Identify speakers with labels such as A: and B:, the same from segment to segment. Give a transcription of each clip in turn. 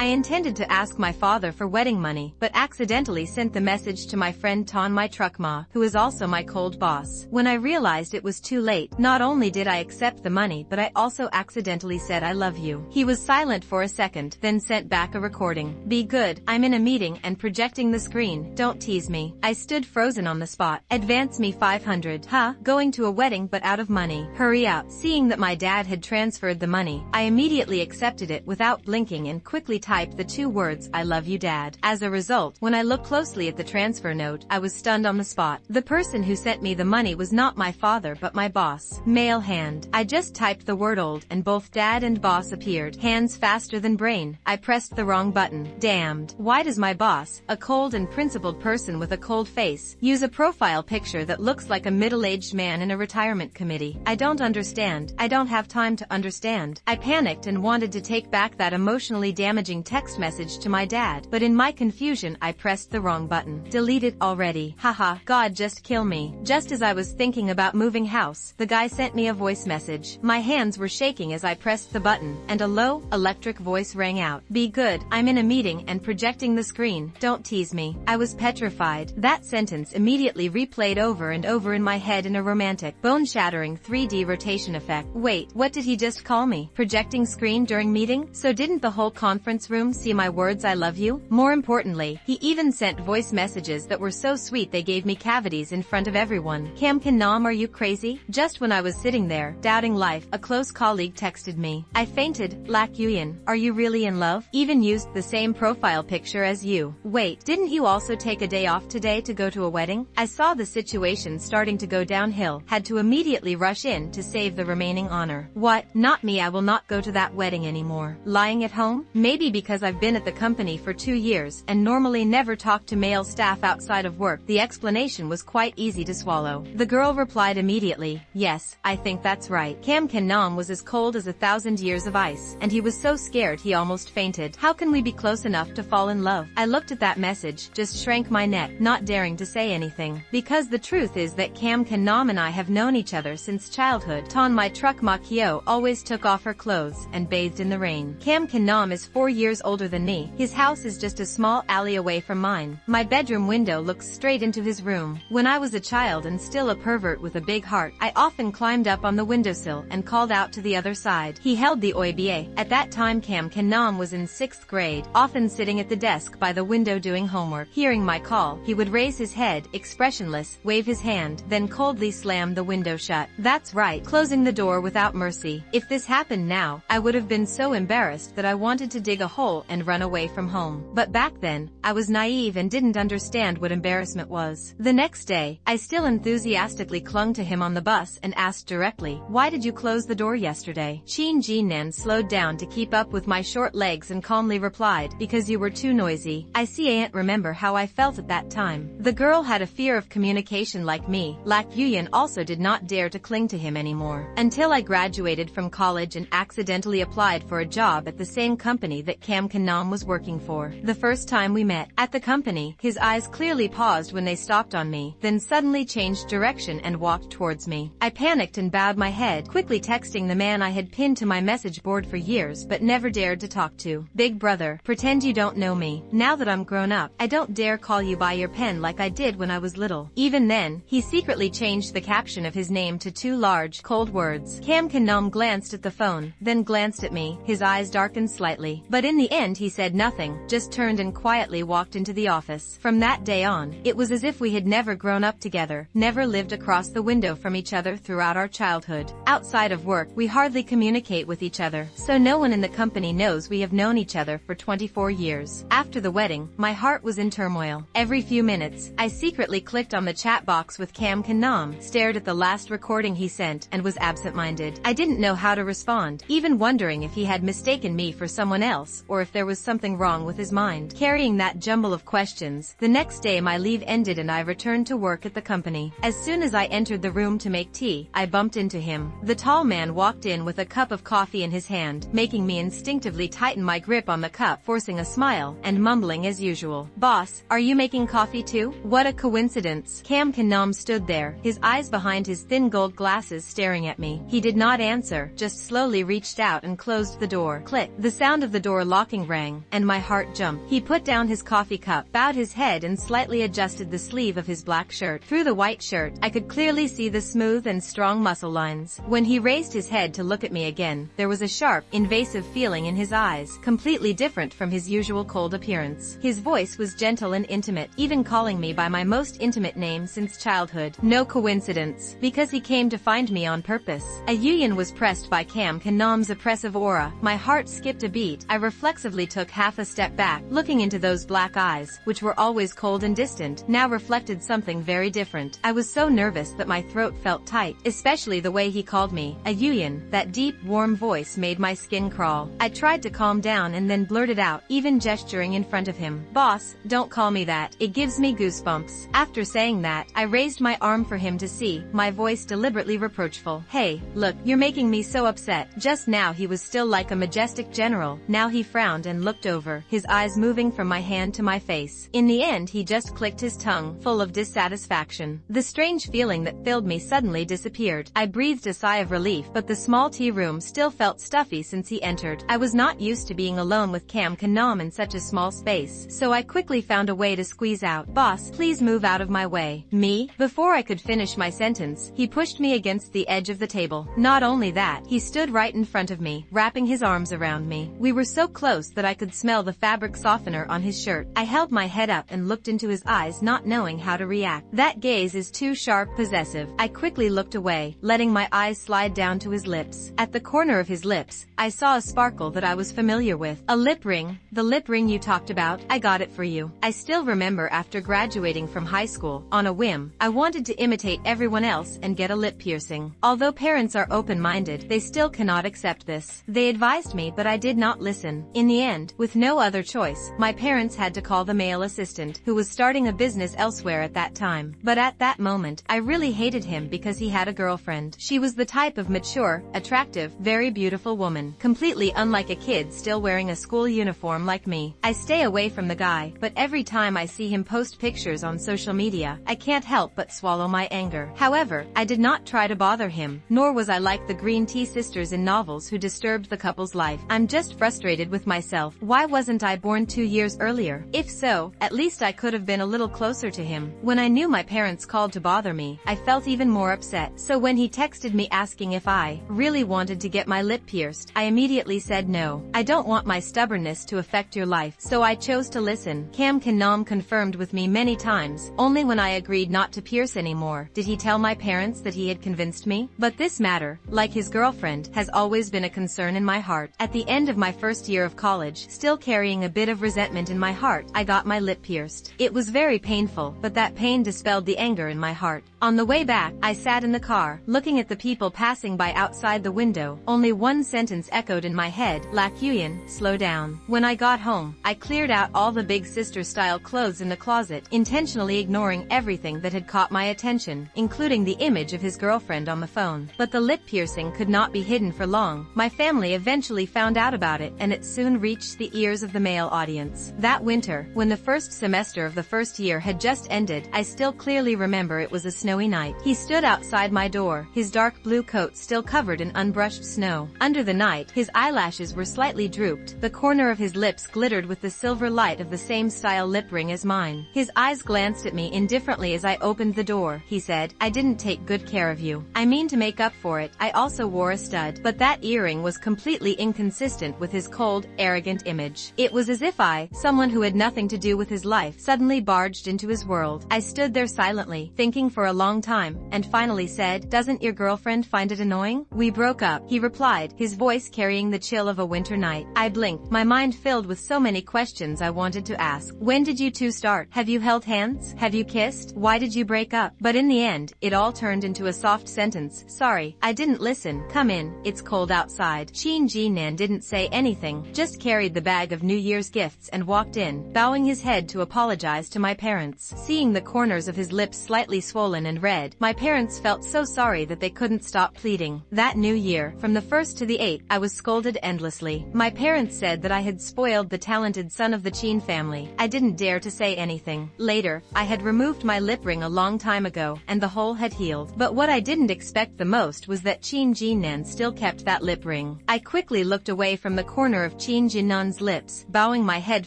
A: I intended to ask my father for wedding money, but accidentally sent the message to my friend Ton my truck ma, who is also my cold boss. When I realized it was too late, not only did I accept the money but I also accidentally said I love you. He was silent for a second, then sent back a recording. Be good, I'm in a meeting and projecting the screen, don't tease me. I stood frozen on the spot. Advance me 500. Huh? Going to a wedding but out of money. Hurry up. Seeing that my dad had transferred the money, I immediately accepted it without blinking and quickly typed the 2 words, I love you dad. As a result, when I looked closely at the transfer note, I was stunned on the spot. The person who sent me the money was not my father but my boss. Male hand. I just typed the word old and both dad and boss appeared. Hands faster than brain. I pressed the wrong button. Damned. Why does my boss, a cold and principled person with a cold face, use a profile picture that looks like a middle-aged man in a retirement committee? I don't understand. I don't have time to understand. I panicked and wanted to take back that emotionally damaging text message to my dad, but in my confusion I pressed the wrong button. Delete it already. Haha, God just kill me. Just as I was thinking about moving house, the guy sent me a voice message. My hands were shaking as I pressed the button, and a low, electric voice rang out. Be good, I'm in a meeting and projecting the screen, don't tease me. I was petrified. That sentence immediately replayed over and over in my head in a romantic, bone-shattering 3D rotation effect. Wait, what did he just call me? Projecting screen during meeting? So didn't the whole conference room see my words I love you? More importantly, he even sent voice messages that were so sweet they gave me cavities in front of everyone. Kam Kan Nam, are you crazy? Just when I was sitting there, doubting life, a close colleague texted me. I fainted. Lak Yuyan, are you really in love? Even used the same profile picture as you. Wait, didn't you also take a day off today to go to a wedding? I saw the situation starting to go downhill, had to immediately rush in to save the remaining honor. What? Not me, I will not go to that wedding anymore. Lying at home? Maybe because I've been at the company for 2 years and normally never talk to male staff outside of work. The explanation was quite easy to swallow. The girl replied immediately, yes, I think that's right. Kam Kan Nam was as cold as 1,000 years of ice, and he was so scared he almost fainted. How can we be close enough to fall in love? I looked at that message, just shrank my neck, not daring to say anything. Because the truth is that Kam Kan Nam and I have known each other since childhood. Ton my truck ma Kyo always took off her clothes and bathed in the rain. Kam Kan Nam is 4 years older than me. His house is just a small alley away from mine. My bedroom window looks straight into his room. When I was a child and still a pervert with a big heart, I often climbed up on the windowsill and called out to the other side. He held the OIBA. At that time Kam Kan Nam was in 6th grade, often sitting at the desk by the window doing homework. Hearing my call, he would raise his head, expressionless, wave his hand, then coldly slam the window shut. That's right, closing the door without mercy. If this happened now, I would have been so embarrassed that I wanted to dig a hole and run away from home. But back then, I was naive and didn't understand what embarrassment was. The next day, I still enthusiastically clung to him on the bus and asked directly, why did you close the door yesterday? Shin Ji Nan slowed down to keep up with my short legs and calmly replied, because you were too noisy. I can't remember how I felt at that time. The girl had a fear of communication like me. Lak Yuyan also did not dare to cling to him anymore. Until I graduated from college and accidentally applied for a job at the same company that Kam Kan Nam was working for. The first time we met at the company, his eyes clearly paused when they stopped on me, then suddenly changed direction and walked towards me. I panicked and bowed my head, quickly texting the man I had pinned to my message board for years but never dared to talk to. Big brother, pretend you don't know me. Now that I'm grown up, I don't dare call you by your pen like I did when I was little. Even then, he secretly changed the caption of his name to 2 large, cold words. Kam Kan Nam glanced at the phone, then glanced at me, his eyes darkened slightly. But in the end he said nothing, just turned and quietly walked into the office. From that day on, it was as if we had never grown up together, never lived across the window from each other throughout our childhood. Outside of work, we hardly communicate with each other, so no one in the company knows we have known each other for 24 years. After the wedding, my heart was in turmoil. Every few minutes, I secretly clicked on the chat box with Kam Kan Nam, stared at the last recording he sent, and was absent-minded. I didn't know how to respond, even wondering if he had mistaken me for someone else, or if there was something wrong with his mind. Carrying that jumble of questions, the next day my leave ended and I returned to work at the company. As soon as I entered the room to make tea, I bumped into him. The tall man walked in with a cup of coffee in his hand, making me instinctively tighten my grip on the cup, forcing a smile, and mumbling as usual. Boss, are you making coffee too? What a coincidence. Kam Kan Nam stood there, his eyes behind his thin gold glasses staring at me. He did not answer, just slowly reached out and closed the door. Click. The sound of the door locking rang, and my heart jumped. He put down his coffee cup, bowed his head and slightly adjusted the sleeve of his black shirt. Through the white shirt, I could clearly see the smooth and strong muscle lines. When he raised his head to look at me again, there was a sharp, invasive feeling in his eyes, completely different from his usual cold appearance. His voice was gentle and intimate, even calling me by my most intimate name since childhood. No coincidence, because he came to find me on purpose. Ayuyan was pressed by Kam Kanam's oppressive aura. My heart skipped a beat. I reflexively took half a step back, looking into those black eyes, which were always cold and distant, now reflected something very different. I was so nervous that my throat felt tight, especially the way he called me, Ayuyan. That deep, warm voice made my skin crawl. I tried to calm down and then blurted out, even gesturing in front of him, "Boss, don't call me that. It gives me goosebumps." After saying that, I raised my arm for him to see, my voice deliberately reproachful. "Hey, look, you're making me so upset." Just now he was still like a majestic general, now he frowned and looked over, his eyes moving from my hand to my face. In the end he just clicked his tongue, full of dissatisfaction. The strange feeling that filled me suddenly disappeared. I breathed a sigh of relief, but the small tea room still felt stuffy since he entered. I was not used to being alone with Kam Kanam in such a small space, so I quickly found a way to squeeze out, "Boss, please move out of my way." Me? Before I could finish my sentence, he pushed me against the edge of the table. Not only that, he stood right in front of me, wrapping his arms around me. We were so close that I could smell the fabric softener on his shirt. I held my head up and looked into his eyes, not knowing how to react. That gaze is too sharp, possessive. I quickly looked away, letting my eyes slide down to his lips. At the corner of his lips, I saw a sparkle that I was familiar with. A lip ring. The lip ring you talked about. I got it for you. I still remember after graduating from high school, on a whim, I wanted to imitate everyone else and get a lip piercing. Although parents are open-minded, they still cannot accept this. They advised me, but I did not listen. In the end, with no other choice, my parents had to call the male assistant, who was starting a business elsewhere at that time. But at that moment, I really hated him because he had a girlfriend. She was the type of mature, attractive, very beautiful woman, completely unlike a kid still wearing a school uniform like me. I stay away from the guy, but every time I see him post pictures on social media, I can't help but swallow my anger. However, I did not try to bother him, nor was I like the Green Tea sisters in novels who disturbed the couple's life. I'm just frustrated with myself. Why wasn't I born 2 years earlier? If so, at least I could have been a little closer to him. When I knew my parents called to bother me, I felt even more upset. So when he texted me asking if I really wanted to get my lip pierced, I immediately said no. I don't want my stubbornness to affect your life, so I chose to listen. Kam Kanam confirmed with me many times. Only when I agreed not to pierce anymore did he tell my parents that he had convinced me. But this matter, like his girlfriend, has always been a concern in my heart. At the end of my first year of college, still carrying a bit of resentment in my heart, I got my lip pierced. It was very painful, but that pain dispelled the anger in my heart. On the way back, I sat in the car, looking at the people passing by outside the window. Only one sentence echoed in my head, "Lakyuyan, slow down." When I got home, I cleared out all the big sister-style clothes in the closet, intentionally ignoring everything that had caught my attention, including the image of his girlfriend on the phone. But the lip piercing could not be hidden for long. My family eventually found out about it, and it soon reached the ears of the male audience. That winter, when the first semester of the first year had just ended, I still clearly remember it was a snowy night. He stood outside my door, his dark blue coat still covered in unbrushed snow. Under the night, his eyelashes were slightly drooped, the corner of his lips glittered with the silver light of the same style lip ring as mine. His eyes glanced at me indifferently as I opened the door. He said, "I didn't take good care of you. I mean to make up for it, I also wore a stud." But that earring was completely inconsistent with his cold, arrogant image. It was as if I, someone who had nothing to do with his life, suddenly barged into his world. I stood there silently, thinking for a long time, and finally said, "Doesn't your girlfriend find it annoying?" "We broke up," he replied, his voice carrying the chill of a winter night. I blinked, my mind filled with so many questions I wanted to ask. When did you two start? Have you held hands? Have you kissed? Why did you break up? But in the end, it all turned into a soft sentence. "Sorry, I didn't listen. Come in, it's cold outside." Chin Jinan didn't say anything, just carried the bag of New Year's gifts and walked in, bowing his head to apologize to my parents. Seeing the corners of his lips slightly swollen and red, my parents felt so sorry that they couldn't stop pleading. That New Year, from the 1st to the 8th, I was scolded endlessly. My parents said that I had spoiled the talented son of the Chin family. I didn't dare to say anything. Later, I had removed my lip ring a long time ago, and the hole had healed. But what I didn't expect the most was that Chin Jinan still kept that lip ring. I quickly looked away from the corner of Chin Jinan's lips, bowing my head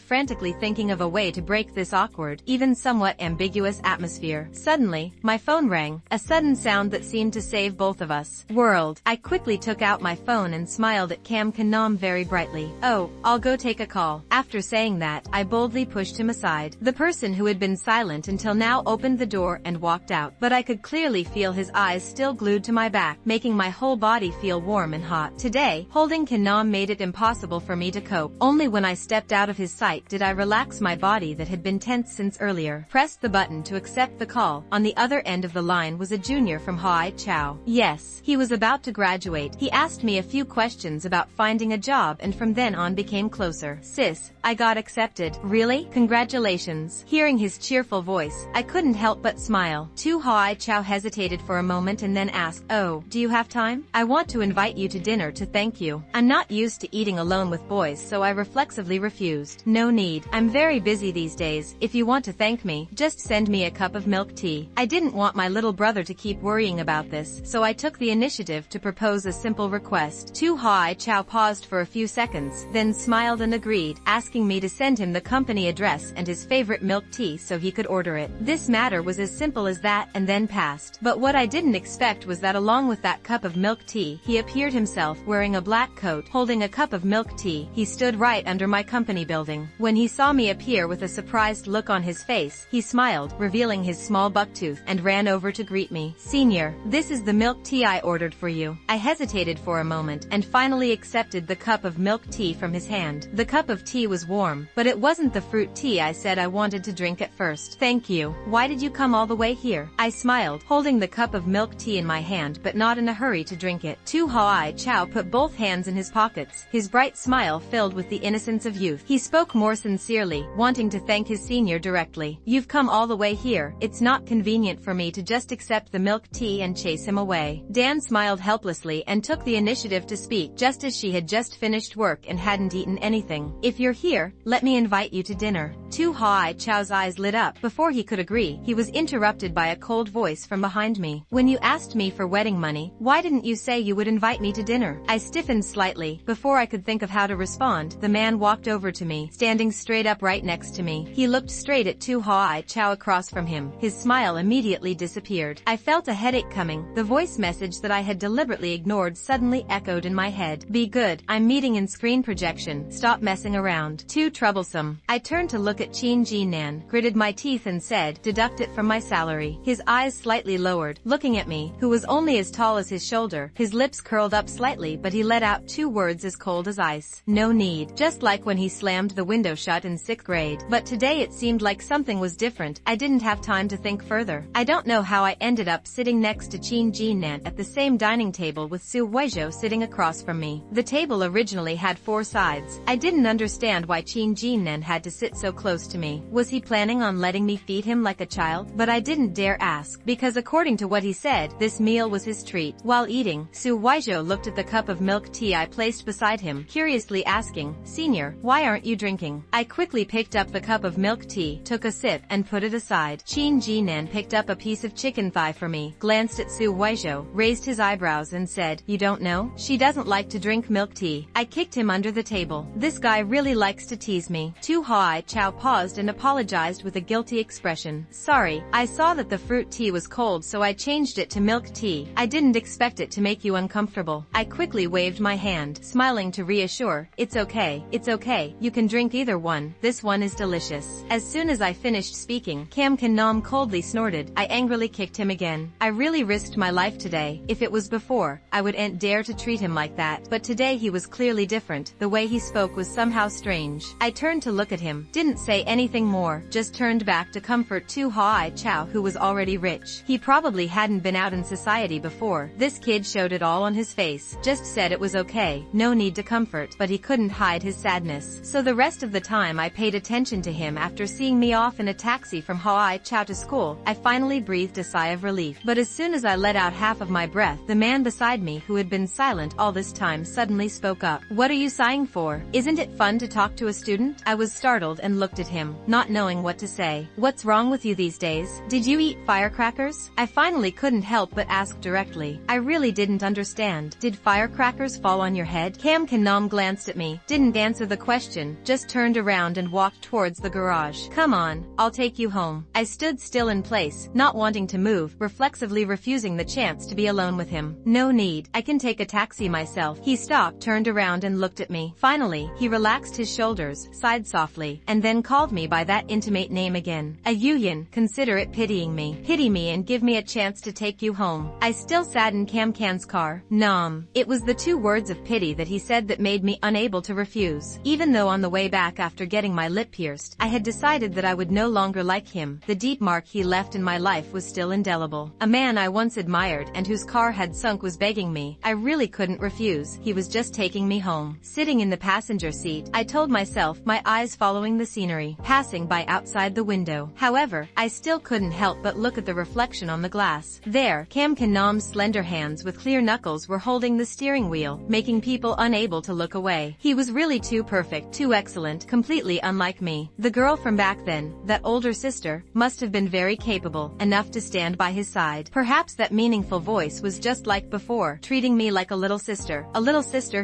A: frantically thinking of a way to break this awkward, even somewhat ambiguous atmosphere. Suddenly, my phone rang, a sudden sound that seemed to save both of us. World. I quickly took out my phone and smiled at Cam Kanam very brightly. Oh, I'll go take a call. After saying that, I boldly pushed him aside. The person who had been silent until now opened the door and walked out, but I could clearly feel his eyes still glued to my back, making my whole body feel warm and hot. Today, holding Kanam made it impossible for me to cope. Only when I stepped out of his sight did I relax my body that had been tense since earlier. Pressed the button to accept the call. On the other end of the line was a junior from Hai Chao. Yes, he was about to graduate. He asked me a few questions about finding a job and from then on became closer. Sis, I got accepted. Really? Congratulations. Hearing his cheerful voice, I couldn't help but smile. Tu Hai Chao hesitated for a moment and then asked, oh, do you have time? I want to invite you to dinner to thank you. I'm not used to eating alone with boys, so I reflexively refused. No need. I'm very busy these days. If you want to thank me, just send me a cup of milk tea. I didn't want my little brother to keep worrying about this, so I took the initiative to propose a simple request. Tu Hai Chao paused for a few seconds, then smiled and agreed, asking me to send him the company address and his favorite milk tea so he could order it. This matter was as simple as that and then passed. But what I didn't expect was that along with that cup of milk tea, he appeared himself wearing a black coat, holding a cup of milk tea. He stood right under my company building. When he saw me appear with a surprised look on his face, he smiled, revealing his small bucktooth, and ran over to greet me. Senior, this is the milk tea I ordered for you. I hesitated for a moment, and finally accepted the cup of milk tea from his hand. The cup of tea was warm, but it wasn't the fruit tea I said I wanted to drink at first. Thank you. Why did you come all the way here? I smiled, holding the cup of milk tea in my hand but not in a hurry to drink it. Tu Hai Chao put both hands in his pockets, his bright smile filled with the innocence of youth. He spoke more sincerely, wanting to thank his senior directly. You've come all the way here. It's not convenient for me to just accept the milk tea and chase him away. Dan smiled helplessly and took the initiative to speak just as she had just finished work and hadn't eaten anything. If you're here, let me invite you to dinner. Tu Hai Chao's eyes lit up. Before he could agree, he was interrupted by a cold voice from behind me. When you asked me for wedding money, why didn't you say you would invite me to dinner? I stiffened slightly. Before I could think of how to respond, the man walked over to me, standing straight up right next to me. He looked straight at Tu Hai Chao across from him. His smile immediately disappeared. I felt a headache coming. The voice message that I had deliberately ignored suddenly echoed in my head. Be good. I'm meeting in screen projection. Stop messing around. Too troublesome. I turned to look at Chin Jinan, gritted my teeth and said, deduct it from my salary. His eyes slightly lowered, looking at me, who was only as tall as his shoulder. His lips curled up slightly but he let out two words as cold as ice. No need. Just like when he slammed the window shut in 6th grade. But today it seemed like something was different. I didn't have time to think further. I don't know how I ended up sitting next to Chin Jinan at the same dining table with Su Weizhou sitting across from me. The table originally had 4 sides. I didn't understand why Chin Jinan had to sit so close to me. Was he planning on letting me feed him like a child? But I didn't dare ask, because according to what he said, this meal was his treat. While eating, Su Weizhou looked at the cup of milk tea I placed beside him, curiously asking, Senior, why aren't you drinking? I quickly picked up the cup of milk tea, took a sip, and put it aside. Chin Jinan picked up a piece of chicken thigh for me, glanced at Su Weizhou, raised his eyebrows and said, you don't know? She doesn't like to drink milk tea. I kicked him under the table. This guy really likes to tease me. Tu Hai Chao paused and apologized with a guilty expression. Sorry, I saw that the fruit tea was cold so I changed it to milk tea. I didn't expect it to make you uncomfortable. I quickly waved my hand, smiling to reassure, it's okay, you can drink either one, this one is delicious. As soon as I finished speaking, Cam Kanam coldly snorted. I angrily kicked him again. I really risked my life today. If it was before, I wouldn't dare to treat him like that, but today he was clearly different. The way he spoke was somehow strange. I turned to look at him, didn't say anything more, just turned back to comfort Tu Hai Chao, who was already rich. He probably hadn't been out in society before. This kid showed it all on his face, just said it was okay, no need to comfort, but he couldn't hide his sadness. So the rest of the time I paid attention to him. After seeing me off in a taxi from Hai Chao to school, I finally breathed a sigh of relief. But as soon as I let out half of my breath, the man beside me, who had been silent all this time, suddenly spoke up. What are you sighing for? Isn't it fun to talk to a student? I was startled and looked at him, not knowing what to say. What's wrong with you these days? Did you eat firecrackers? I finally couldn't help but ask directly. I really didn't understand. Did firecrackers fall on your head? Cam Kanam glanced glanced at me, didn't answer the question, just turned around and walked towards the garage. Come on, I'll take you home. I stood still in place, not wanting to move, reflexively refusing the chance to be alone with him. No need, I can take a taxi myself. He stopped, turned around and looked at me. Finally, he relaxed his shoulders, sighed softly, and then called me by that intimate name again. Ayuyan, consider it pitying me. Pity me and give me a chance to take you home. I still sat in Kamkan's car. Nom. It was the 2 words of pity that he said that made me unable to refuse. Even though on the way back after getting my lip pierced, I had decided that I would no longer like him, the deep mark he left in my life was still indelible. A man I once admired and whose car had sunk was begging me. I really couldn't refuse. He was just taking me home. Sitting in the passenger seat, I told myself, my eyes following the scenery passing by outside the window. However, I still couldn't help but look at the reflection on the glass. There, Kamkanam's slender hands with clear knuckles were holding the steering wheel, making people unable to look away. He was really too perfect, too excellent, completely unlike me. The girl from back then, that older sister, must have been very capable, enough to stand by his side. Perhaps that meaningful voice was just like before, treating me like a little sister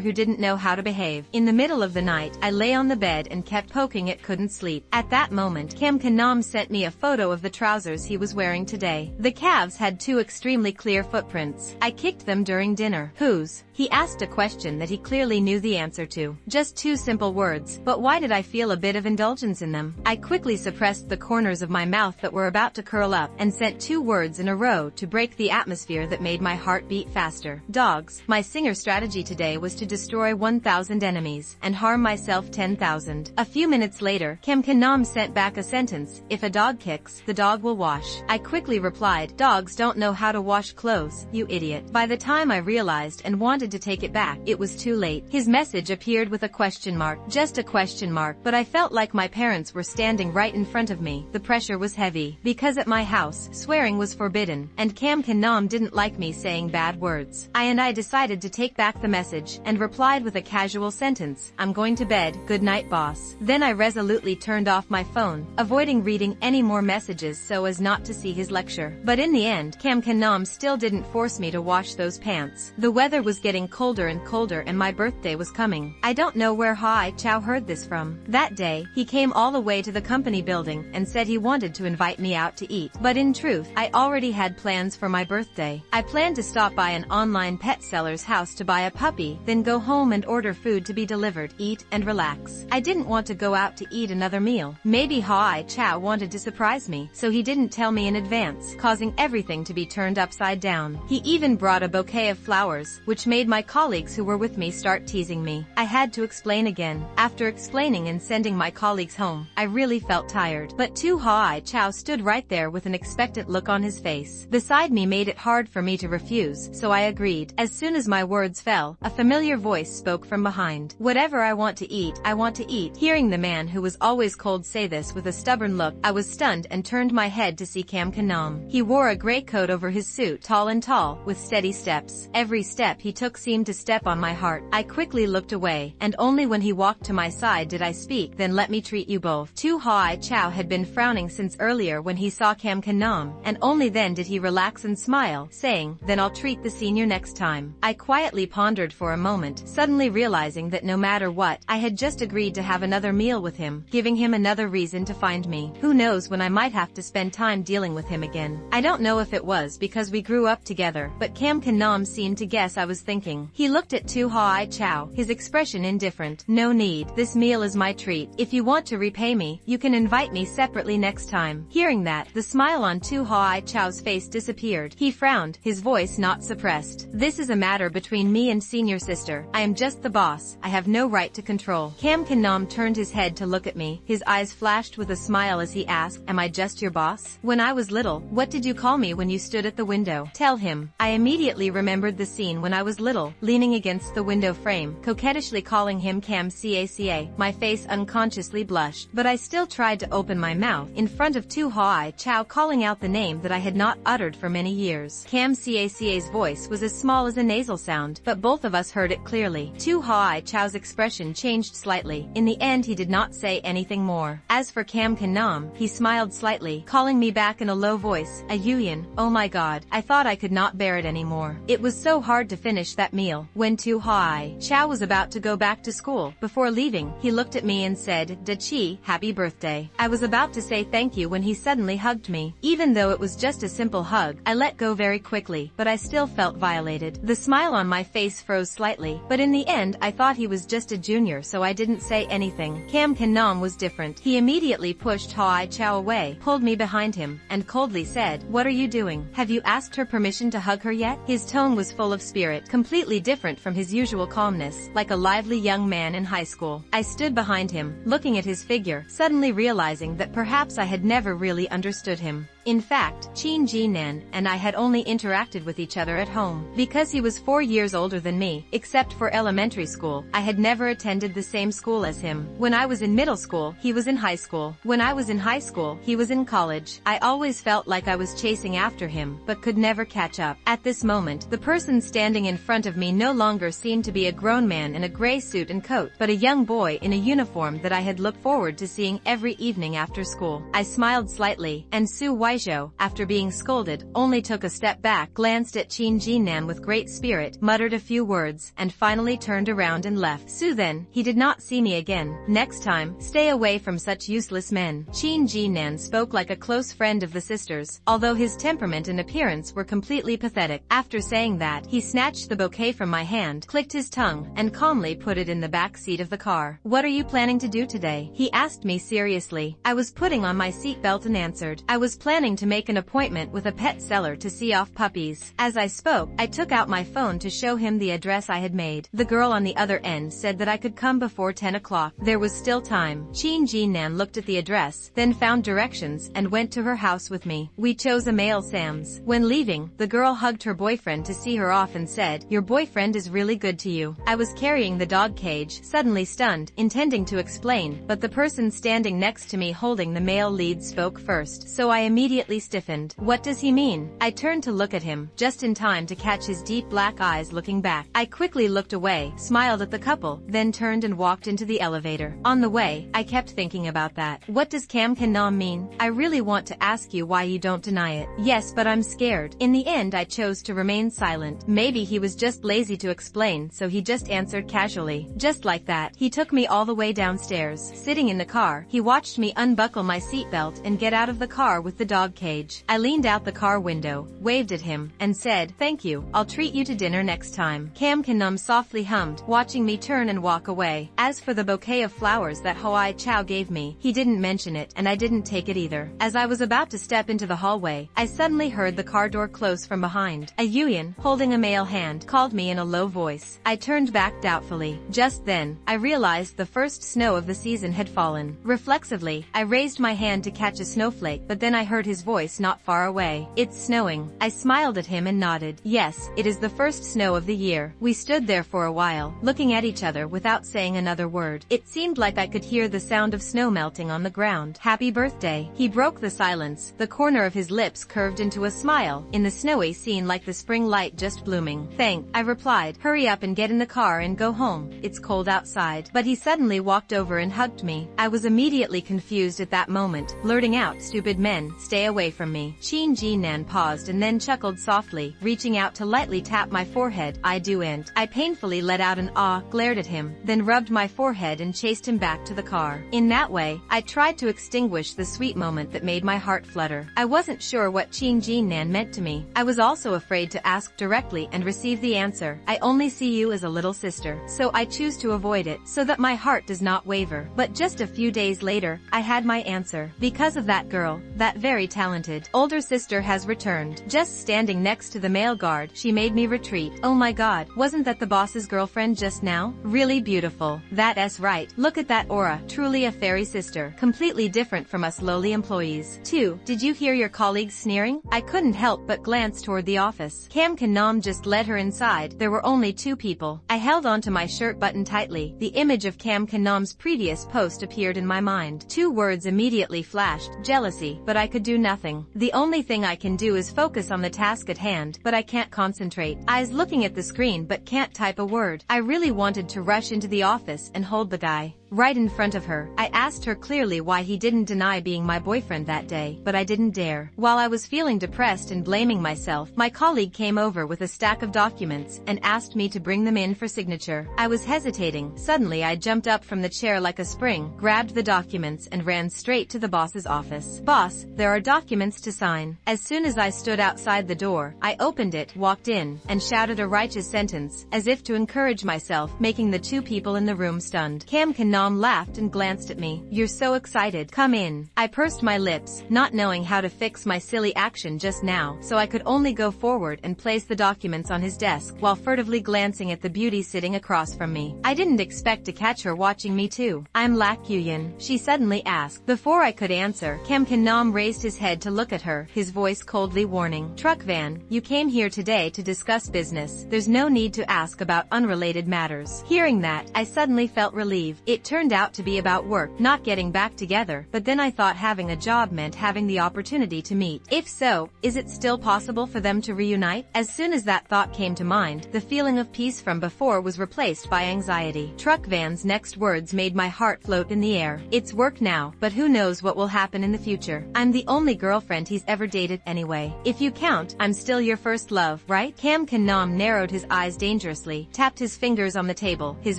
A: who didn't know how to behave. In the middle of the night, I lay on the bed and kept poking it, couldn't sleep. At that moment, Kamkanam sent me a photo of the trousers he was wearing today. The calves had 2 extremely clear footprints. I kicked them during dinner. Whose? He asked a question that he clearly knew the answer to. Just 2 simple words, but why did I feel a bit of indulgence in them? I quickly suppressed the corners of my mouth that were about to curl up and sent 2 words in a row to break the atmosphere that made my heart beat faster. Dogs. My Singer strategy today was to destroy 1,000 enemies and harm myself 10,000. A few minutes later, Kamkanam sent back a sentence, if a dog kicks, the dog will wash. I quickly replied, dogs don't know how to wash clothes, you idiot. By the time I realized and wanted to take it back, it was too late. His message appeared with a question mark, just a question mark, but I felt like my parents were standing right in front of me. The pressure was heavy, because at my house, swearing was forbidden, and Kamkanam didn't like me saying bad words. I decided to take back the message, and replied with a casual sentence, I'm going to bed, good night boss. Then I resolutely turned off my phone, avoiding reading any more messages so as not to see his lecture. But in the end, Kamkanam still didn't force me to wash those pants. The weather was getting colder and colder and my birthday was coming. I don't know where Hai Chow heard this from. That day, he came all the way to the company building and said he wanted to invite me out to eat. But in truth, I already had plans for my birthday. I planned to stop by an online pet seller's house to buy a puppy, then go home and order food to be delivered, eat, and relax. I didn't want to go out to eat another meal. Maybe Hai Chow wanted to surprise me, so he didn't tell me in advance, causing everything to be turned upside down. He even brought a bouquet of flowers, which made my colleagues who were with me start teasing me. I had to explain again. After explaining and sending my colleagues home, I really felt tired. But Hai Chow stood right there with an expectant look on his face. Beside me made it hard for me to refuse, so I agreed. As soon as my words fell, a familiar voice spoke from behind. Whatever I want to eat, I want to eat. Hearing the man who was always cold say this with a stubborn look, I was stunned and turned my head to see Kamkanam. He wore a gray coat over his suit, tall and tall, with steady steps. Every step he took seemed to step on my heart. I quickly looked away, and only when he walked to my side did I speak, then let me treat you both. Hai Chow had been frowning since earlier when he saw Kamkanam, and only then did he relax and smile, saying, then I'll treat the senior next time. I quietly pondered for a moment, suddenly realizing that no matter what, I had just agreed to have another meal with him, giving him another reason to find me. Who knows when I might have to spend time dealing with him again. I don't know if it was because we grew up together, but Kamkanam seemed to guess I was thinking. He looked at Hai Chow, his expression indifferent. No need, this meal is my treat. If you want to repay me, you can invite me separately next time. Hearing that, the smile on Hai Chow's face disappeared. He frowned, his voice not suppressed. This is a matter between me and senior sister. I am just the boss. I have no right to control. Kamkanam turned his head to look at me. His eyes flashed with a smile as he asked, am I just your boss? When I was little, what did you call me when you stood at the window? Tell him. I immediately remembered the scene when I was little, leaning against the window frame, coquettishly calling him Kamcaca. My face unconsciously blushed, but I still tried to open my mouth, in front of Hai Chow calling out the name that I had not uttered for many years. Kamcaca's voice was as small as a nasal sound, but both of us heard it clearly. Hai Chow's expression changed slightly. In the end he did not say anything more. As for Kamkanam, he smiled slightly, calling me back in a low voice, Ayuyan, oh my god, I thought I could not bear it anymore. It was so hard to finish that meal. When Tu Hai Chow was about to go back to school, before leaving, he looked at me and said, "Da Chi, happy birthday." I was about to say thank you when he suddenly hugged me. Even though it was just a simple hug, I let go very quickly, but I still felt violated. The smile on my face froze slightly, but in the end I thought he was just a junior, so I didn't say anything. Kam Kan Nam was different. He immediately pushed Hai Chow away, pulled me behind him, and coldly said, "What are you doing? Have you asked her permission to hug her yet?" His tone was full of spirit, completely different from his usual calmness, like a lively young man in high school. I stood behind him, looking at his figure, suddenly realizing that perhaps I had never really understood him. In fact, Qin Jinan and I had only interacted with each other at home. Because he was 4 years older than me, except for elementary school, I had never attended the same school as him. When I was in middle school, he was in high school. When I was in high school, he was in college. I always felt like I was chasing after him, but could never catch up. At this moment, the person standing in front of me no longer seemed to be a grown man in a gray suit and coat, but a young boy in a uniform that I had looked forward to seeing every evening after school. I smiled slightly, and Su Weizhou, after being scolded, only took a step back, glanced at Qin Jinan with great spirit, muttered a few words, and finally turned around and left. Su then, he did not see me again. Next time, stay away from such useless men. Qin Jinan spoke like a close friend of the sisters, although his temperament and appearance were completely pathetic. After saying that, he snatched the bouquet from my hand, clicked his tongue, and calmly put it in the back seat of the car. "What are you planning to do today?" he asked me seriously. I was putting on my seatbelt and answered, "I was planning to make an appointment with a pet seller to see off puppies." As I spoke, I took out my phone to show him the address I had made. The girl on the other end said that I could come before 10 o'clock. There was still time. Qin Jinan looked at the address, then found directions and went to her house with me. We chose a male Sam's. When leaving, the girl hugged her boyfriend to see her off and said, "Your boyfriend is really good to you." I was carrying the dog cage, suddenly stunned, intending to explain, but the person standing next to me holding the male lead spoke first, so I immediately stiffened. "What does he mean?" I turned to look at him, just in time to catch his deep black eyes looking back. I quickly looked away, smiled at the couple, then turned and walked into the elevator. On the way, I kept thinking about that. What does Kam Kan Nam mean? I really want to ask you why you don't deny it. Yes, but I'm scared. In the end I chose to remain silent. Maybe he was just lazy to explain, so he just answered casually. Just like that, he took me all the way downstairs. Sitting in the car, he watched me unbuckle my seatbelt and get out of the car with the dog cage. I leaned out the car window, waved at him, and said, "Thank you, I'll treat you to dinner next time." Kam Kan Nam softly hummed, watching me turn and walk away. As for the bouquet of flowers that Hai Chow gave me, he didn't mention it, and I didn't take it either. As I was about to step into the hallway, I suddenly heard the car door close from behind. A Yuyan, holding a male hand, called me in a low voice. I turned back doubtfully. Just then, I realized the first snow of the season had fallen. Reflexively, I raised my hand to catch a snowflake, but then I heard his voice not far away. "It's snowing." I smiled at him and nodded. Yes, it is the first snow of the year. We stood there for a while, looking at each other without saying another word. It seemed like I could hear the sound of snow melting on the ground. "Happy birthday." He broke the silence. The corner of his lips curved into a smile, in the snowy scene like the spring light just blooming. "Thank," I replied. "Hurry up and get in the car and go home. It's cold outside." But he suddenly walked over and hugged me. I was immediately confused at that moment, blurting out, "Stupid men, stay away from me." Qin Jinan paused and then chuckled softly, reaching out to lightly tap my forehead. "I do and." I painfully let out an "ah," glared at him, then rubbed my forehead and chased him back to the car. In that way, I tried to extinguish the sweet moment that made my heart flutter. I wasn't sure what Qin Jinan meant to me. I was also afraid to ask directly and receive the answer. "I only see you as a little sister, so I choose to avoid it, so that my heart does not waver." But just a few days later, I had my answer. Because of that girl, that very talented older sister has returned. Just standing next to the male guard, she made me retreat. "Oh my god, wasn't that the boss's girlfriend just now? Really beautiful." "That's right. Look at that aura. Truly a fairy sister. Completely different from us lowly employees." 2. Did you hear your colleagues sneering? I couldn't help but glance toward the office. Kam Kan Nam just led her inside. There were only 2 people. I held onto my shirt button tightly. The image of Kam Kan Nam's previous post appeared in my mind. 2 words immediately flashed: jealousy, but I could do nothing. The only thing I can do is focus on the task at hand, but I can't concentrate. Eyes looking at the screen but can't type a word. I really wanted to rush into the office and hold the guy. right in front of her. I asked her clearly why he didn't deny being my boyfriend that day, but I didn't dare. While I was feeling depressed and blaming myself, my colleague came over with a stack of documents and asked me to bring them in for signature. I was hesitating. Suddenly I jumped up from the chair like a spring, grabbed the documents and ran straight to the boss's office. "Boss, there are documents to sign." As soon as I stood outside the door, I opened it, walked in, and shouted a righteous sentence, as if to encourage myself, making the two people in the room stunned. Kam Kanam laughed and glanced at me. "You're so excited. Come in." I pursed my lips, not knowing how to fix my silly action just now, so I could only go forward and place the documents on his desk, while furtively glancing at the beauty sitting across from me. I didn't expect to catch her watching me too. "I'm Lak Yuyin," she suddenly asked. Before I could answer, Kam Kanam raised his head to look at her, his voice coldly warning. "Truck Van, you came here today to discuss business. There's no need to ask about unrelated matters." Hearing that, I suddenly felt relieved. It turned out to be about work, not getting back together, but then I thought having a job meant having the opportunity to meet. If so, is it still possible for them to reunite? As soon as that thought came to mind, the feeling of peace from before was replaced by anxiety. Truck Van's next words made my heart float in the air. "It's work now, but who knows what will happen in the future. I'm the only girlfriend he's ever dated anyway. If you count, I'm still your first love, right?" Kam Kanam narrowed his eyes dangerously, tapped his fingers on the table, his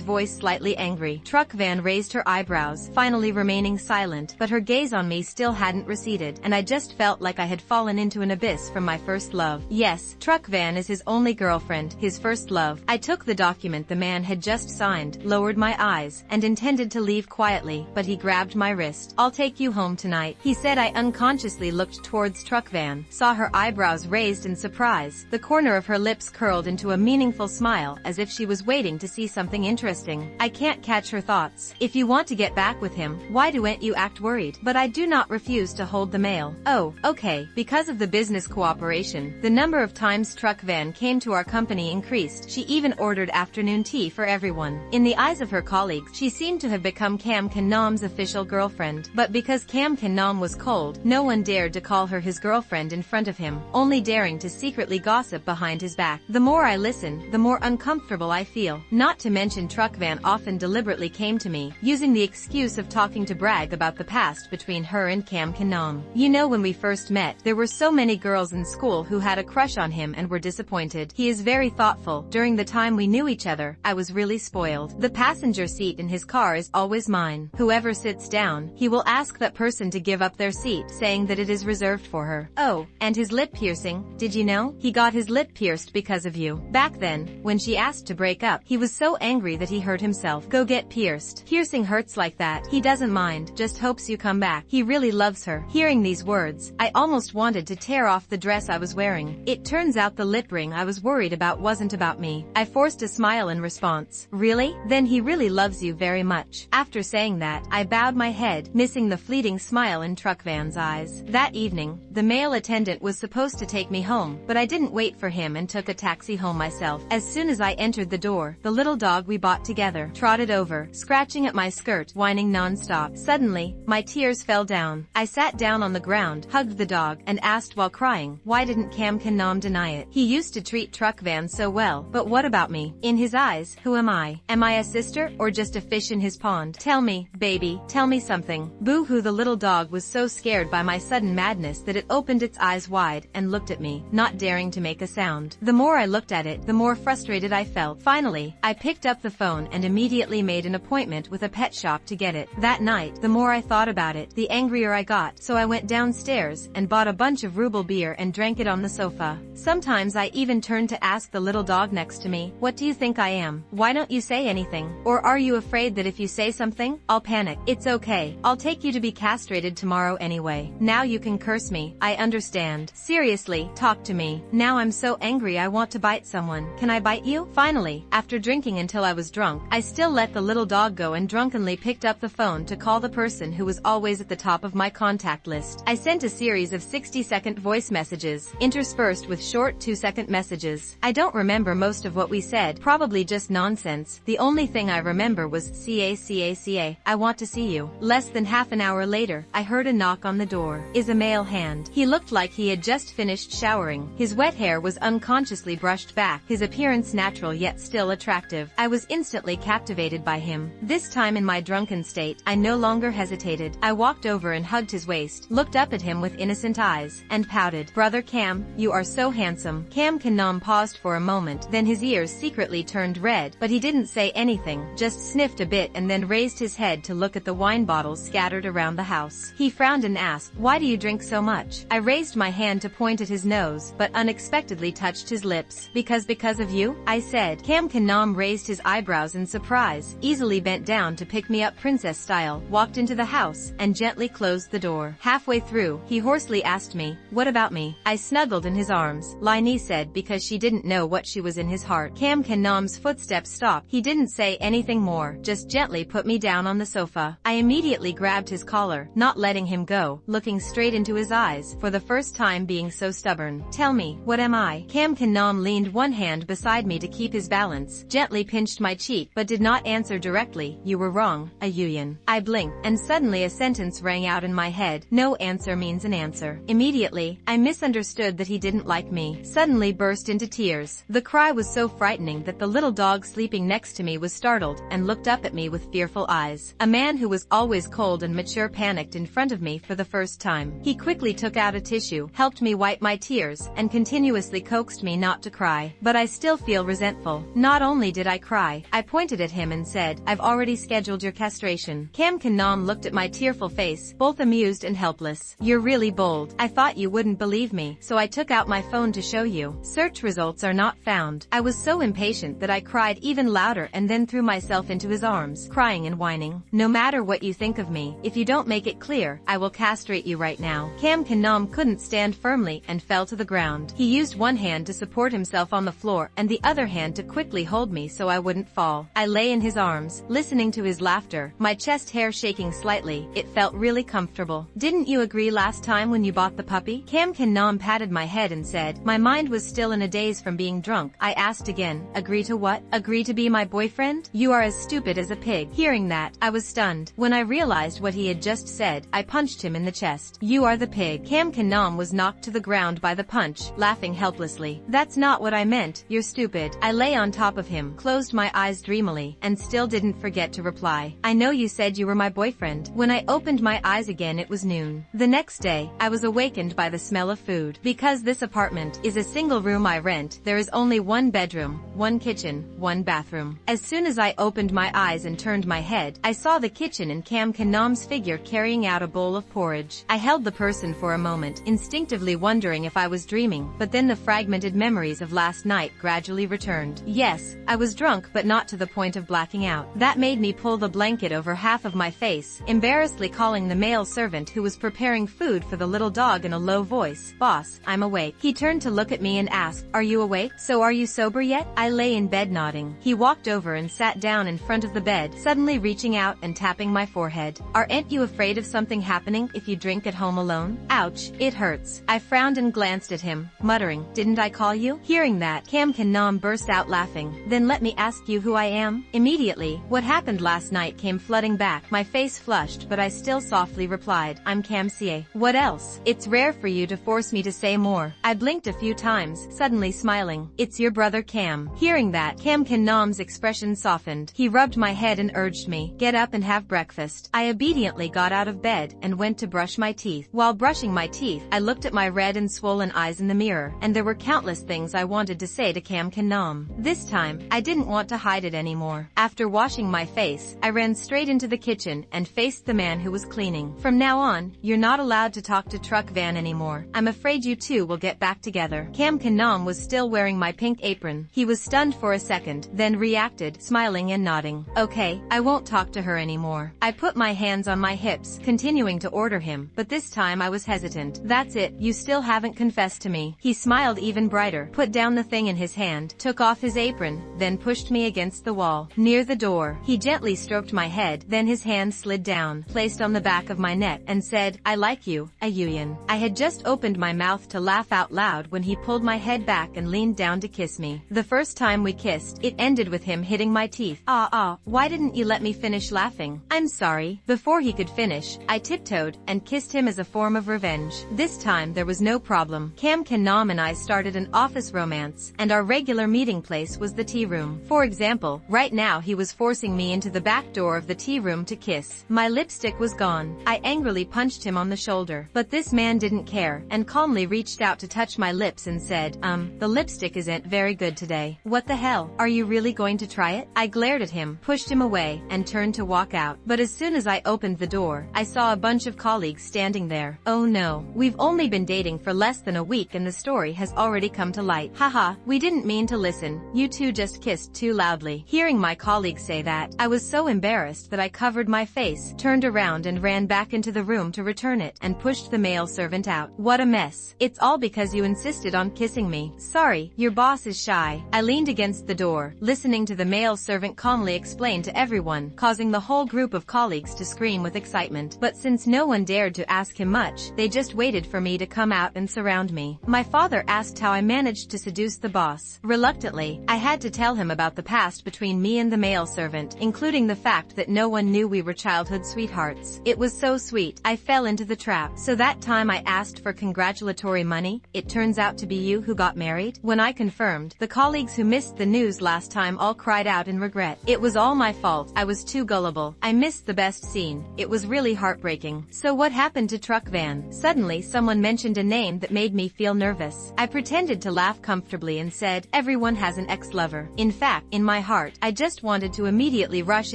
A: voice slightly angry. Truck Van raised her eyebrows, finally remaining silent, but her gaze on me still hadn't receded, and I just felt like I had fallen into an abyss from my first love. Yes, Truck Van is his only girlfriend, his first love. I took the document the man had just signed, lowered my eyes, and intended to leave quietly, but he grabbed my wrist. "I'll take you home tonight," he said. I unconsciously looked towards Truck Van, saw her eyebrows raised in surprise. The corner of her lips curled into a meaningful smile, as if she was waiting to see something interesting. I can't catch her thoughts. "If you want to get back with him, why don't you act worried?" But I do not refuse to hold the mail. "Oh, okay." Because of the business cooperation, the number of times Truck Van came to our company increased. She even ordered afternoon tea for everyone. In the eyes of her colleagues, she seemed to have become Kam Kanam's official girlfriend. But because Kam Kanam was cold, no one dared to call her his girlfriend in front of him, only daring to secretly gossip behind his back. The more I listen, the more uncomfortable I feel. Not to mention Truck Van often deliberately came to me, using the excuse of talking to brag about the past between her and Kam Kanam. "You know, when we first met, there were so many girls in school who had a crush on him and were disappointed. He is very thoughtful. During the time we knew each other, I was really spoiled. The passenger seat in his car is always mine. Whoever sits down, he will ask that person to give up their seat, saying that it is reserved for her. Oh, and his lip piercing, did you know? He got his lip pierced because of you. Back then, when she asked to break up, he was so angry that he hurt himself. Go get pierced. Piercing hurts like that. He doesn't mind, just hopes you come back. He really loves her." Hearing these words, I almost wanted to tear off the dress I was wearing. It turns out the lip ring I was worried about wasn't about me. I forced a smile in response. "Really? Then he really loves you very much." After saying that, I bowed my head, missing the fleeting smile in Truck Van's eyes. That evening, the male attendant was supposed to take me home, but I didn't wait for him and took a taxi home myself. As soon as I entered the door, the little dog we bought together trotted over, scratching at my skirt, whining non-stop. Suddenly, my tears fell down. I sat down on the ground, hugged the dog, and asked while crying, why didn't Kam Kanam deny it? He used to treat Truck Van so well, but what about me? In his eyes, who am I? Am I a sister, or just a fish in his pond? Tell me, baby, tell me something. Boo-hoo. The little dog was so scared by my sudden madness that it opened its eyes wide and looked at me, not daring to make a sound. The more I looked at it, the more frustrated I felt. Finally, I picked up the phone and immediately made an appointment with a pet shop to get it. That night, the more I thought about it, the angrier I got, so I went downstairs and bought a bunch of Ruble beer and drank it on the sofa. Sometimes I even turned to ask the little dog next to me, what do you think I am? Why don't you say anything? Or are you afraid that if you say something, I'll panic? It's okay. I'll take you to be castrated tomorrow anyway. Now you can curse me. I understand. Seriously, talk to me. Now I'm so angry I want to bite someone. Can I bite you? Finally, after drinking until I was drunk, I still let the little dog go and drunkenly picked up the phone to call the person who was always at the top of my contact list. I sent a series of 60-second voice messages, interspersed with short 2-second messages. I don't remember most of what we said, probably just nonsense. The only thing I remember was CACACA, I want to see you. Less than half an hour later, I heard a knock on the door. Is a male hand. He looked like he had just finished showering. His wet hair was unconsciously brushed back, his appearance natural yet still attractive. I was instantly captivated by him. This This time in my drunken state, I no longer hesitated. I walked over and hugged his waist, looked up at him with innocent eyes, and pouted. Brother Cam, you are so handsome. Cam Kanam paused for a moment, then his ears secretly turned red, but he didn't say anything, just sniffed a bit and then raised his head to look at the wine bottles scattered around the house. He frowned and asked, why do you drink so much? I raised my hand to point at his nose, but unexpectedly touched his lips. Because of you? I said. Cam Kanam raised his eyebrows in surprise, easily bent down to pick me up princess style, walked into the house, and gently closed the door. Halfway through, he hoarsely asked me, what about me? I snuggled in his arms, Lainey said, because she didn't know what she was in his heart. Cam Kanam's footsteps stopped. He didn't say anything more, just gently put me down on the sofa. I immediately grabbed his collar, not letting him go, looking straight into his eyes, for the first time being so stubborn. Tell me, what am I? Cam Kanam leaned one hand beside me to keep his balance, gently pinched my cheek but did not answer directly. You were wrong, Ayuyan. I blinked, and suddenly a sentence rang out in my head. No answer means an answer. Immediately, I misunderstood that he didn't like me, suddenly burst into tears. The cry was so frightening that the little dog sleeping next to me was startled, and looked up at me with fearful eyes. A man who was always cold and mature panicked in front of me for the first time. He quickly took out a tissue, helped me wipe my tears, and continuously coaxed me not to cry. But I still feel resentful. Not only did I cry, I pointed at him and said, I've already scheduled your castration. Cam Kanam looked at my tearful face, both amused and helpless. You're really bold. I thought you wouldn't believe me, so I took out my phone to show you. Search results are not found. I was so impatient that I cried even louder and then threw myself into his arms, crying and whining. No matter what you think of me, if you don't make it clear, I will castrate you right now. Cam Kanam couldn't stand firmly and fell to the ground. He used one hand to support himself on the floor and the other hand to quickly hold me so I wouldn't fall. I lay in his arms, listening to his laughter, my chest hair shaking slightly. It felt really comfortable. Didn't you agree last time when you bought the puppy? Cam Kanam patted my head and said, my mind was still in a daze from being drunk. I asked again, agree to what? Agree to be my boyfriend? You are as stupid as a pig. Hearing that, I was stunned. When I realized what he had just said, I punched him in the chest. You are the pig. Cam Kanam was knocked to the ground by the punch, laughing helplessly. That's not what I meant, you're stupid. I lay on top of him, closed my eyes dreamily, and still didn't forget to reply. I know you said you were my boyfriend. When I opened my eyes again it was noon. The next day, I was awakened by the smell of food. Because this apartment is a single room I rent, there is only one bedroom, one kitchen, one bathroom. As soon as I opened my eyes and turned my head, I saw the kitchen and Cam Kanam's figure carrying out a bowl of porridge. I held the person for a moment, instinctively wondering if I was dreaming, but then the fragmented memories of last night gradually returned. Yes, I was drunk but not to the point of blacking out. That made me pull the blanket over half of my face, embarrassedly calling the male servant who was preparing food for the little dog in a low voice. Boss, I'm awake. He turned to look at me and asked, are you awake? So are you sober yet? I lay in bed nodding. He walked over and sat down in front of the bed, suddenly reaching out and tapping my forehead. Aren't you afraid of something happening if you drink at home alone? Ouch, it hurts. I frowned and glanced at him, muttering, didn't I call you? Hearing that, Cam Kanam burst out laughing. Then let me ask you who I am? Immediately, what happened last night came flooding back. My face flushed but I still softly replied, I'm Cam Sie. What else? It's rare for you to force me to say more. I blinked a few times, suddenly smiling. It's your brother Cam. Hearing that, Cam Kanam's expression softened. He rubbed my head and urged me, get up and have breakfast. I obediently got out of bed and went to brush my teeth. While brushing my teeth, I looked at my red and swollen eyes in the mirror, and there were countless things I wanted to say to Cam Kanam. This time, I didn't want to hide it anymore. After washing my face, I ran straight into the kitchen and faced the man who was cleaning. From now on, you're not allowed to talk to Truck Van anymore. I'm afraid you two will get back together. Cam Kanam was still wearing my pink apron. He was stunned for a second, then reacted, smiling and nodding. Okay, I won't talk to her anymore. I put my hands on my hips, continuing to order him, but this time I was hesitant. That's it, you still haven't confessed to me. He smiled even brighter, put down the thing in his hand, took off his apron, then pushed me against the wall. Near the door, he gently stroked my head, then his hand slid down, placed on the back of my neck, and said, I like you, Ayuyan. I had just opened my mouth to laugh out loud when he pulled my head back and leaned down to kiss me. The first time we kissed, it ended with him hitting my teeth. Why didn't you let me finish laughing? I'm sorry. Before he could finish, I tiptoed and kissed him as a form of revenge. This time there was no problem. Cam Kanam and I started an office romance, and our regular meeting place was the tea room. For example, right now he was forcing me me into the back door of the tea room to kiss. My lipstick was gone. I angrily punched him on the shoulder. But this man didn't care, and calmly reached out to touch my lips and said, the lipstick isn't very good today. What the hell? Are you really going to try it? I glared at him, pushed him away, and turned to walk out. But as soon as I opened the door, I saw a bunch of colleagues standing there. Oh no. We've only been dating for less than a week and the story has already come to light. Haha, we didn't mean to listen. You two just kissed too loudly. Hearing my colleagues say that, I was so embarrassed that I covered my face, turned around and ran back into the room to return it, and pushed the male servant out. What a mess. It's all because you insisted on kissing me. Sorry, your boss is shy. I leaned against the door, listening to the male servant calmly explain to everyone, causing the whole group of colleagues to scream with excitement. But since no one dared to ask him much, they just waited for me to come out and surround me. My father asked how I managed to seduce the boss. Reluctantly, I had to tell him about the past between me and the male servant, including the fact that no one knew we were childhood sweethearts. It was so sweet, I fell into the trap. So that time I asked for congratulatory money, it turns out to be you who got married? When I confirmed, the colleagues who missed the news last time all cried out in regret. It was all my fault, I was too gullible. I missed the best scene. It was really heartbreaking. So what happened to Truck Van? Suddenly someone mentioned a name that made me feel nervous. I pretended to laugh comfortably and said, everyone has an ex-lover. In fact, in my heart, I just wanted to immediately rush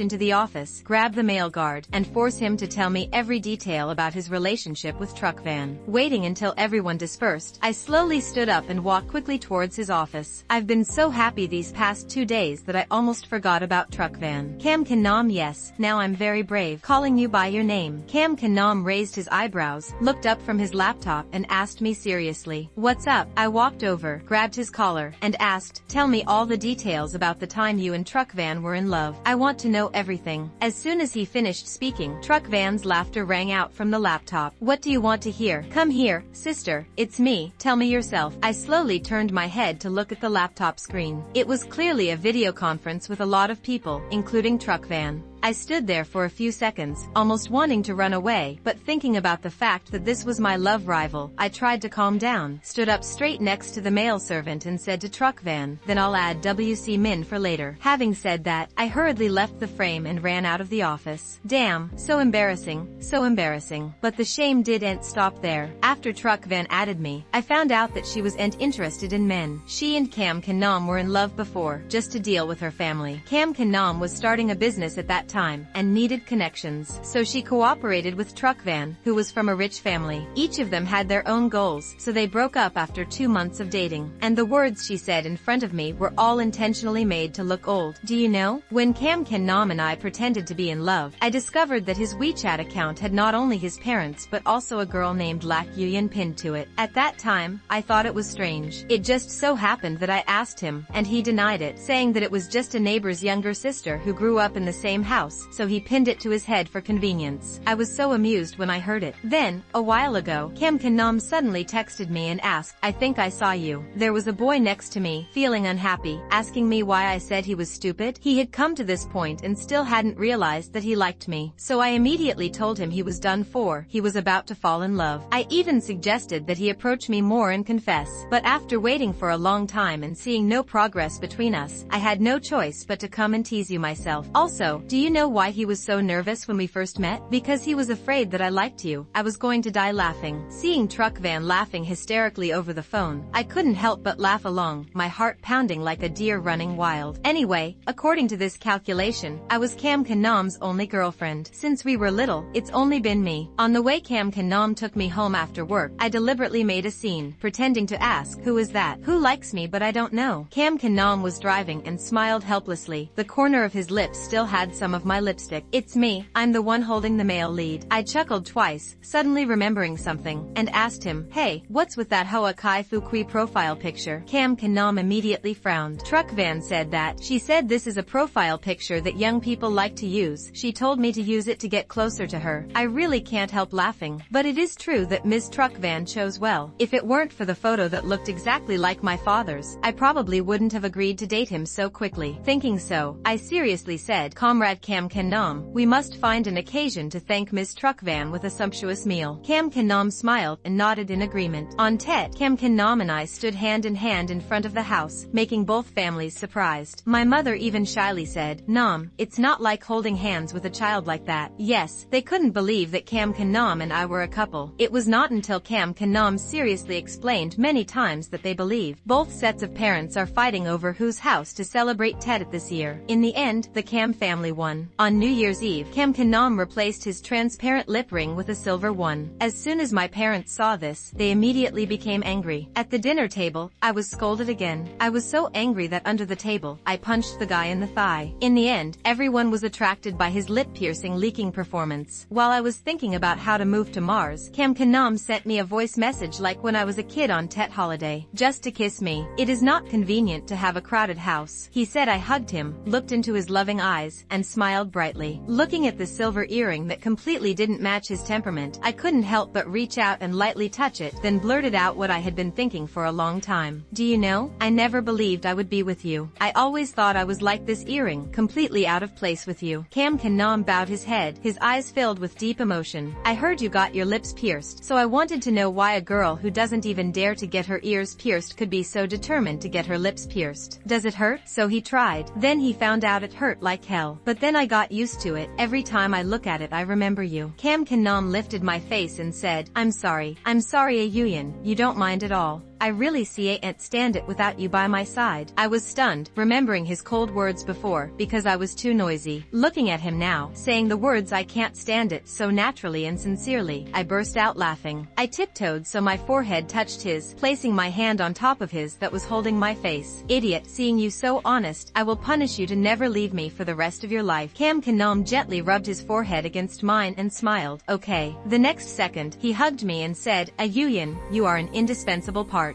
A: into the office, grab the male guard, and force him to tell me every detail about his relationship with Truck Van. Waiting until everyone dispersed, I slowly stood up and walked quickly towards his office. I've been so happy these past 2 days that I almost forgot about Truck Van. Cam Kanam, yes, now I'm very brave, calling you by your name. Cam Kanam raised his eyebrows, looked up from his laptop, and asked me seriously, what's up? I walked over, grabbed his collar, and asked, tell me all the details about the time you and Truck Van were in love. I want to know everything. As soon as he finished speaking, Truck Van's laughter rang out from the laptop. What do you want to hear? Come here, sister, it's me, tell me yourself. I slowly turned my head to look at the laptop screen. It was clearly a video conference with a lot of people, including Truck Van. I stood there for a few seconds, almost wanting to run away, but thinking about the fact that this was my love rival, I tried to calm down, stood up straight next to the male servant and said to Truck Van, then I'll add WC Min for later. Having said that, I hurriedly left the frame and ran out of the office. Damn, so embarrassing, so embarrassing. But the shame didn't stop there. After Truck Van added me, I found out that she wasn't interested in men. She and Cam Kanam were in love before, just to deal with her family. Cam Kanam was starting a business at that time, and needed connections. So she cooperated with Truck Van, who was from a rich family. Each of them had their own goals, so they broke up after 2 months of dating. And the words she said in front of me were all intentionally made to look old. Do you know? When Cam Kanam and I pretended to be in love, I discovered that his WeChat account had not only his parents but also a girl named Lak Yuyan pinned to it. At that time, I thought it was strange. It just so happened that I asked him, and he denied it, saying that it was just a neighbor's younger sister who grew up in the same house, so he pinned it to his head for convenience. I was so amused when I heard it. Then, a while ago, Cam Kanam suddenly texted me and asked, I think I saw you. There was a boy next to me, feeling unhappy, asking me why I said he was stupid. He had come to this point and still hadn't realized that he liked me. So I immediately told him he was done for, he was about to fall in love. I even suggested that he approach me more and confess. But after waiting for a long time and seeing no progress between us, I had no choice but to come and tease you myself. Also, do you know why he was so nervous when we first met? Because he was afraid that I liked you. I was going to die laughing. Seeing Truck Van laughing hysterically over the phone, I couldn't help but laugh along, my heart pounding like a deer running wild. Anyway, according to this calculation, I was Cam Kanam's only girlfriend. Since we were little, it's only been me. On the way Cam Kanam took me home after work, I deliberately made a scene, pretending to ask, who is that? Who likes me but I don't know? Cam Kanam was driving and smiled helplessly. The corner of his lips still had some of my lipstick. It's me, I'm the one holding the male lead. I chuckled twice, suddenly remembering something, and asked him, hey, what's with that Hoa Kai Fukui profile picture? Cam Kanam immediately frowned. Truck Van said that, she said this is a profile picture that young people like to use. She told me to use it to get closer to her. I really can't help laughing. But it is true that Ms. Truck Van chose well. If it weren't for the photo that looked exactly like my father's, I probably wouldn't have agreed to date him so quickly. Thinking so, I seriously said, Comrade Kam Kan Nam, we must find an occasion to thank Ms. Truckvan with a sumptuous meal. Kam Kan Nam smiled and nodded in agreement. On Tet, Kam Kan Nam and I stood hand in hand in front of the house, making both families surprised. My mother even shyly said, "Nam, it's not like holding hands with a child like that." Yes, they couldn't believe that Kam Kan Nam and I were a couple. It was not until Kam Kan Nam seriously explained many times that they believe. Both sets of parents are fighting over whose house to celebrate Tet this year. In the end, the Kam family won. On New Year's Eve, Kam Kan Nam replaced his transparent lip ring with a silver one. As soon as my parents saw this, they immediately became angry. At the dinner table, I was scolded again. I was so angry that under the table, I punched the guy in the thigh. In the end, everyone was attracted by his lip-piercing leaking performance. While I was thinking about how to move to Mars, Kam Kan Nam sent me a voice message like when I was a kid on Tet holiday, just to kiss me. It is not convenient to have a crowded house. He said. I hugged him, looked into his loving eyes, and smiled brightly. Looking at the silver earring that completely didn't match his temperament, I couldn't help but reach out and lightly touch it, then blurted out what I had been thinking for a long time. "Do you know, I never believed I would be with you. I always thought I was like this earring, completely out of place with you." Kam Kan Nam bowed his head, his eyes filled with deep emotion. "I heard you got your lips pierced, so I wanted to know why a girl who doesn't even dare to get her ears pierced could be so determined to get her lips pierced. Does it hurt?" So he tried. Then he found out it hurt like hell. But then I got used to it. Every time I look at it I remember you. Kam Kan Nam lifted my face and said, I'm sorry, Ayuyan, you don't mind at all. I really can't stand it without you by my side." I was stunned, remembering his cold words before, because I was too noisy. Looking at him now, saying the words "I can't stand it" so naturally and sincerely, I burst out laughing. I tiptoed so my forehead touched his, placing my hand on top of his that was holding my face. "Idiot, seeing you so honest, I will punish you to never leave me for the rest of your life." Kam Kan Nam gently rubbed his forehead against mine and smiled. "Okay." The next second, he hugged me and said, "Ayuyan, you are an indispensable part